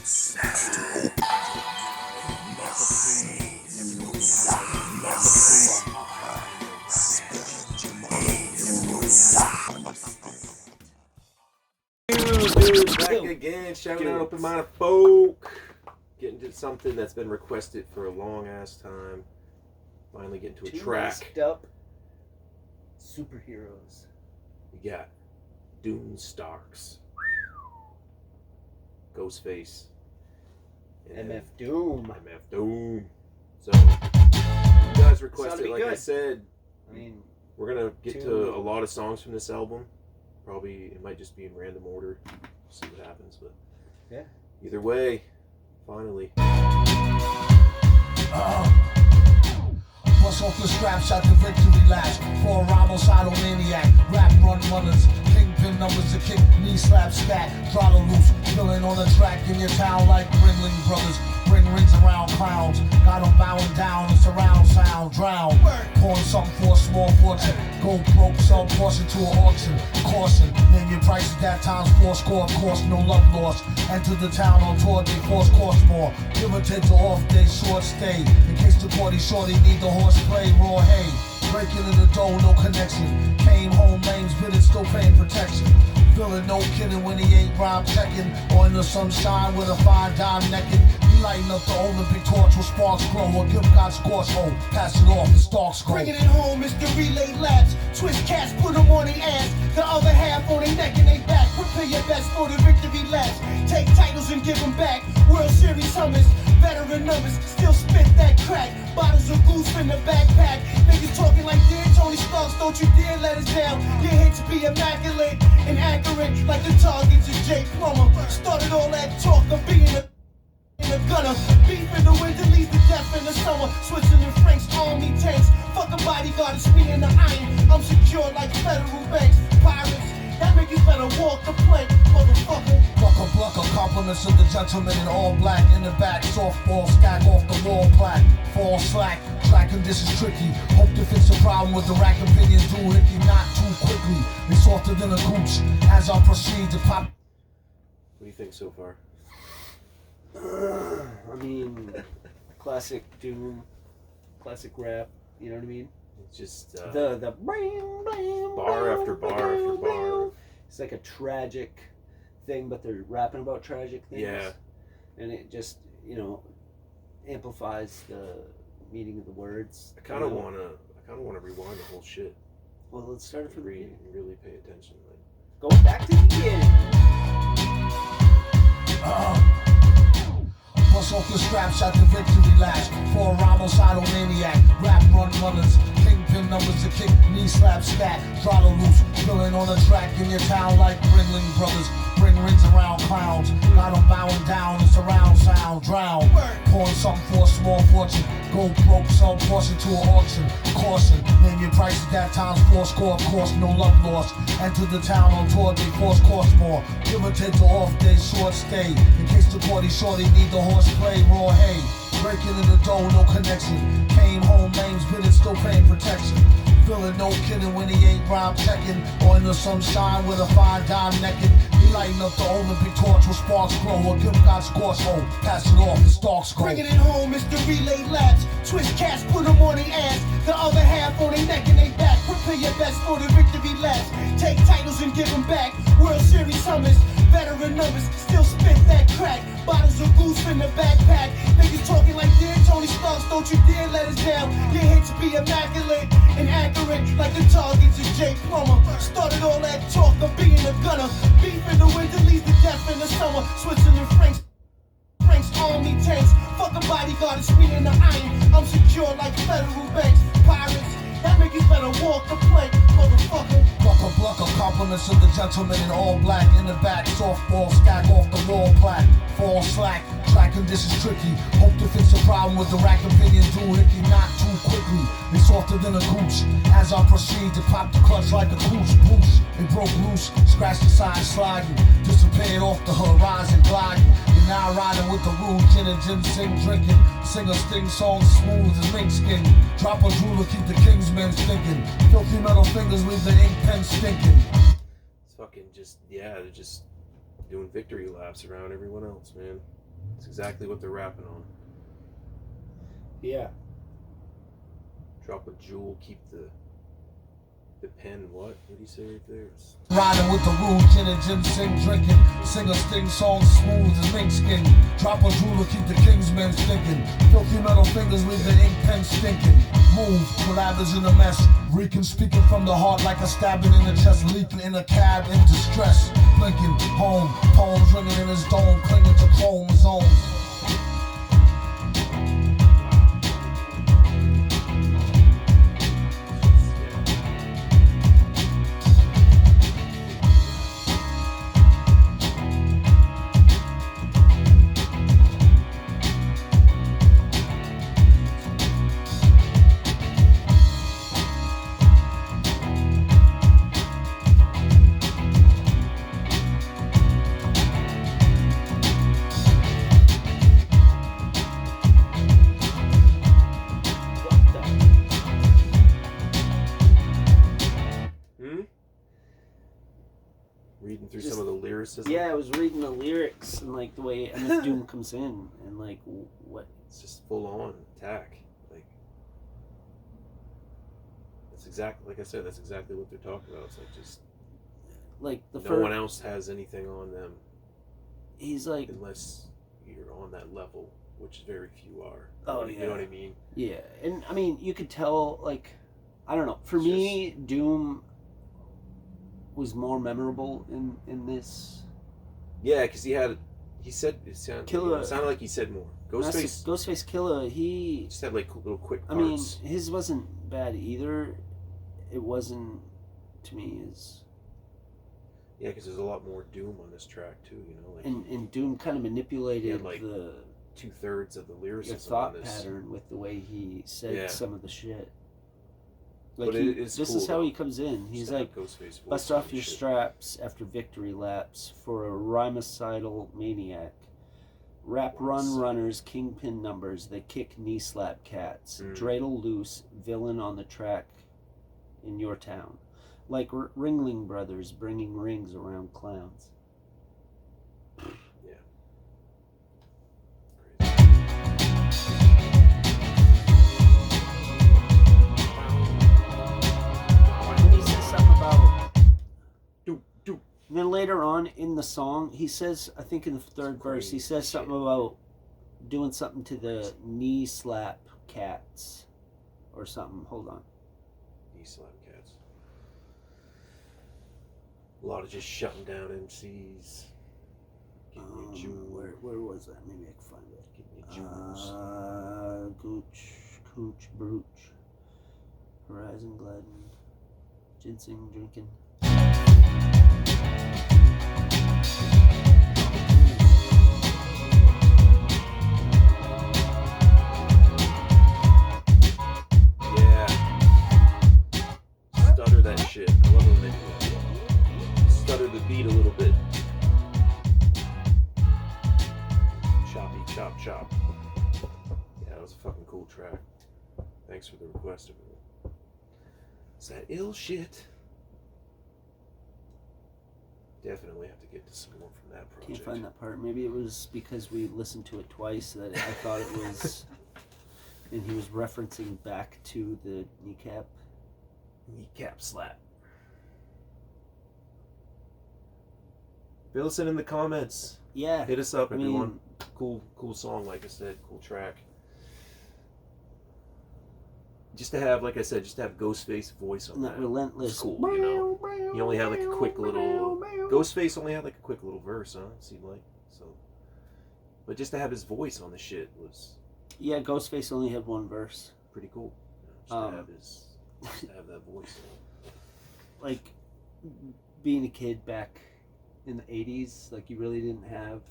Back again, shouting out Open Minded Folk. Getting to something that's been requested for a long ass time. Finally getting to a track. Messed up superheroes. We got Doomstarks, Ghostface, and MF Doom. MF Doom. So, you guys requested, like I said, I mean, we're gonna get to a lot of songs from this album. Probably it might just be in random order. See what happens, but yeah. Either way, finally. Bust off the strap, shot the victory lash. For a homicidal maniac, rap run runners, kingpin numbers to kick, knee slap scat, throttle loose, killing on the track in your town like Ringling Brothers. Bring rings around clowns, got them bowing down, the surround sound, drown. Pouring something for a small fortune, go broke, sell portion to an auction. Caution, name your prices that times 4 score, of course, no love lost. Enter the town on tour, they force cost more. Give or take the off day, short stay. In case the party shorty need the horseplay, raw hay. Breaking in the door, no connection. Came home, lanes bidding, still paying protection. Feeling no kidding when he ain't rhyme checking. Or in the sunshine with a fine dime necking. He lighting up the Olympic torch with sparks glow. Or give God scorch hole, pass it off, the stalks go. Bringing it home is the relay laps. Twist cats, put them on their ass. The other half on their neck and they back. Prepare your best for the victory laps. Take titles and give them back. World Series summers, veteran numbers, still spit that crack. Bottles of goose in the backpack. Niggas talking like dear Tony Starks, don't you dare let us down. Your hits be immaculate and accurate like the targets of Jake Plummer. Started all that talk of being a gunner. Beef in the winter leads to death in the summer. Switzerland, Frank's army tanks. Fuck a bodyguard, it's me in the iron. I'm secure like federal banks. Pirates, that niggas better walk the plank, motherfucker. Bucker, compliments of the gentleman in all black. In the back, softball, stack off the wall plaque. Fall slack, track conditions tricky. Hope to fix the problem with the rack opinions. Do hickey, not too quickly. It's softer than a gooch. As I proceed to pop. What do you think so far? I mean, classic Doom, classic rap. You know what I mean? It's just The bar after bar after bar. It's like a tragic thing, but they're rapping about tragic things. Yeah. And it just, amplifies the meaning of the words. I kind of wanna rewind the whole shit. Well, let's start it from the Read beginning. and really pay attention. Like, Go back to the beginning. Bust off the strap, shot the victory lash. For a homicidal maniac, rap run runners, kingpin numbers to kick, knee slap scat, throttle loose, killing on the track in your town like Ringling Brothers. Bring rings around clowns, got them bowing down, the surround sound, drown. Pouring something for a small fortune, go broke, sell portion to an auction. Caution, name your prices that times 4 score, of course, no love lost. Enter the town on tour, they force cost more. Give or take the off day, short stay. In case the party shorty need the horseplay, raw hay. Breaking in the door, no connection. Came home, lanes bidding, still paying protection. Feeling no kidding when he ain't rhyme checking. Or in the sunshine with a fine dime necking. He lighting up the Olympic torch with sparks glow. Or give God scorch hole, pass it off, the stalks go. Bringing it home is the relay laps. Twist cats, put them on their ass. The other half on their neck and they back. Prepare your best for the victory laps. Take titles and give them back. World Series summers, veteran numbers, still spit that crack. Bottles of goose in the backpack. Niggas talking like dear Tony Starks, don't you dare let us down. Your hits be immaculate and accurate like the targets of Jake Plummer. Started all that talk of being a gunner. Beef in the winter leads to death in the summer. Switzerland, Frank's army tanks. Fuck a bodyguard, it's me in the iron. I'm secure like federal banks. Pirates, that niggas better walk the plank, motherfucker. Bucker, compliments of the gentleman in all black. In the back, softball, stack off the wall plaque. Fall slack, track conditions tricky. Hope to fix the problem with the rack opinion. Do hickey, not too quickly. It's softer than a gooch. As I proceed to pop the clutch like a goose. Boosh, it broke loose, scratched the side sliding. Disappeared off the horizon, gliding. You're now riding with the rude gin and ginseng drinking. Sing a sting song smooth as mink skin. Drop a jeweler, keep the kingsmen thinking. Filthy metal fingers leave the ink pen stinking. it's fucking just, they're just doing victory laps around everyone else, man. It's exactly what they're rapping on. Yeah. Drop a jewel, keep the pen. What do you say right there? Riding with the rude, gin and ginseng drinking. Sing a sting song smooth as mink skin. Drop a jeweler, keep the kingsmen thinking. Filthy metal fingers leave the ink pen stinking. Move, collabors in a mess. Reeking, speaking from the heart like a stabbing in the chest. Leaking in a cab in distress. Blinking, home, poems ringing in his dome. Clinging to chromosomes. Reading through some of the lyricism. Yeah, I was reading the lyrics and like the way MF Doom comes in and like what. It's just full on attack. Like that's exactly like I said. That's exactly what they're talking about. It's like just like the no one else has anything on them. He's like unless you're on that level, which very few are. Oh you yeah. know what I mean? Yeah, and I mean you could tell like I don't know. For me, Doom was more memorable in this. Yeah, because he said it sounded like he said more. Ghostface Killer, he just had like little quick parts. I mean, his wasn't bad either. It wasn't to me as. Yeah, because there's a lot more Doom on this track too, you know. Like and Doom kind of manipulated like the 2/3 of the lyricism. Your thought on this. pattern with the way he said some of the shit. Like but this cool, is how though. he comes in. He's like, bust off your straps after victory laps for a rhymicidal maniac. Rap run runners, kingpin numbers, they kick knee slap cats. Dreidel loose, villain on the track in your town. Like Ringling Brothers bringing rings around clowns. Yeah. And then later on in the song, he says, I think in the third verse, he says something about doing something to the knee slap cats or something. Hold on. Knee slap cats. A lot of just shutting down MCs. Getting your jewels. Where was that? Maybe I can find it. Getting your jewels. Cooch, Brooch, Horizon Gladden, Ginseng drinking. Stutter that shit. I love it when they do that. Stutter the beat a little bit. Choppy, chop, chop. Yeah, that was a fucking cool track. Thanks for the request of it. It's that ill shit. Definitely have to get to some more from that project. Can't find that part. Maybe it was because we listened to it twice that I thought it was, and he was referencing back to the kneecap slap. Fill us in the comments. Yeah. Hit us up, everyone. Cool song, like I said. Cool track. Just to have, like I said, Ghostface voice on that. Relentless. It's cool, you know. He only had like a quick little. Ghostface only had like a quick little verse, huh? It seemed like so. But just to have his voice on the shit was. Yeah, Ghostface only had one verse. Pretty cool. Just to have that voice. Like being a kid back in the 80s, like you really didn't have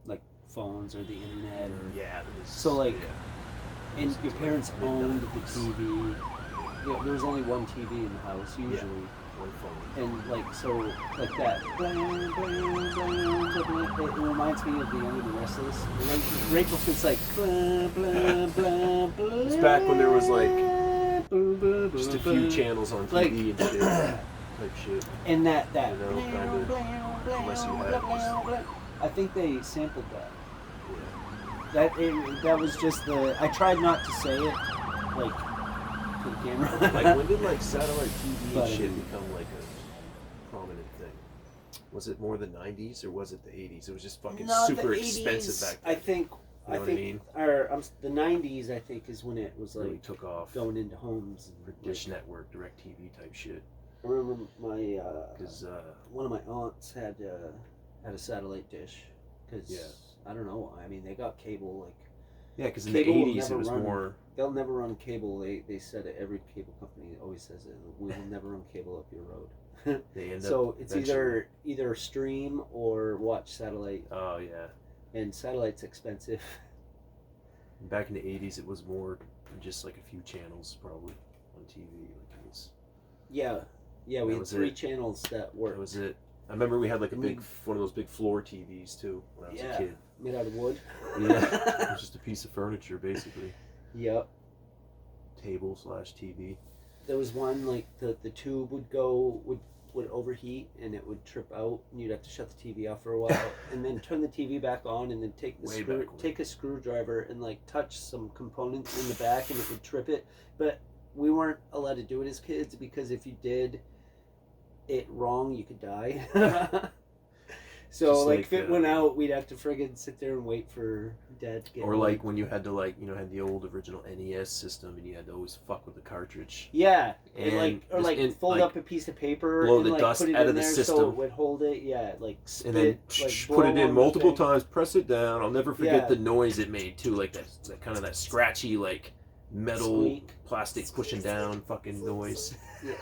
like phones or the internet or so like and your parents owned the TV. Yeah, there was only one TV in the house usually. One phone. And like so like that it reminds me of the Young and the Restless. Right before it's like it's back when there was like just a few channels on TV like, and shit. Type shit. And that you know, kinda, unless you had I think they sampled that. That was just the. I tried not to say it, like, to the camera. Like, when did like satellite TV But, and shit become like a prominent thing? Was it more the 90s or was it the 80s? It was just fucking super expensive back then. I think. You know what I mean? The 90s, I think, is when it was like really took off. going into homes. For Dish Network, DirecTV type shit. I remember my Because one of my aunts had a satellite dish. Because I don't know. I mean, they got cable like. yeah, because in the Cable will 80s it was never run. more. They'll never run cable. They said it. Every cable company always says it. We will never run cable up your road. They end So up it's eventually- either stream or watch satellite, Oh yeah. and satellite's expensive. Back in the 80s, it was more just like a few channels probably on TV. Like it was. Yeah, we That had was 3 it. channels that That worked. was it. I remember we had like a And big one of those big floor TVs too when I was a kid. made out of wood. Yeah, it was just a piece of furniture basically. Yep. Table / TV. There was one like the tube would overheat and it would trip out and you'd have to shut the TV off for a while and then turn the TV back on and then take a screwdriver and like touch some components in the back and it would trip it. But we weren't allowed to do it as kids because if you did it wrong, you could die. So Just like like, if it went out, we'd have to friggin' sit there and wait for Dad to get Or home. like when you had to had the old original NES system and you had to always fuck with the cartridge. Yeah, And fold up a piece of paper, blow and the like put it it out in of the there system. so it would hold it. Yeah, like spit, And then like put it blow in on multiple the thing. times, press it down. I'll never forget Yeah. the noise it made too, like that kind of that scratchy like metal Squeak. plastic pushing down fucking noise. Yeah.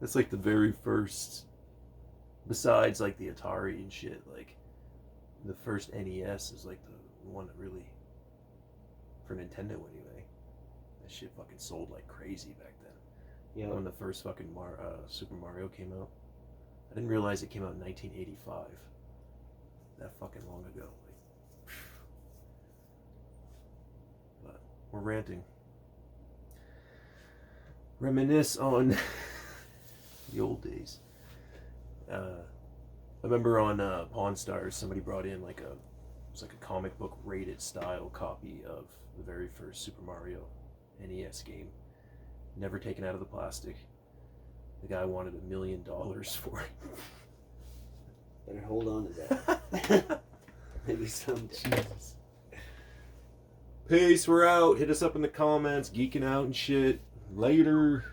That's like the very first, besides like the Atari and shit, like the first NES is like the one that really, for Nintendo anyway, that shit fucking sold like crazy back then. Yeah. When the first fucking Super Mario came out, I didn't realize it came out in 1985. That fucking long ago. Like, but we're ranting. Reminisce on the old days. I remember on Pawn Stars, somebody brought in it was like a comic book rated style copy of the very first Super Mario NES game. Never taken out of the plastic. The guy wanted $1 million for it. Better hold on to that. Maybe someday. Jesus. Peace, we're out. Hit us up in the comments, geeking out and shit. Later.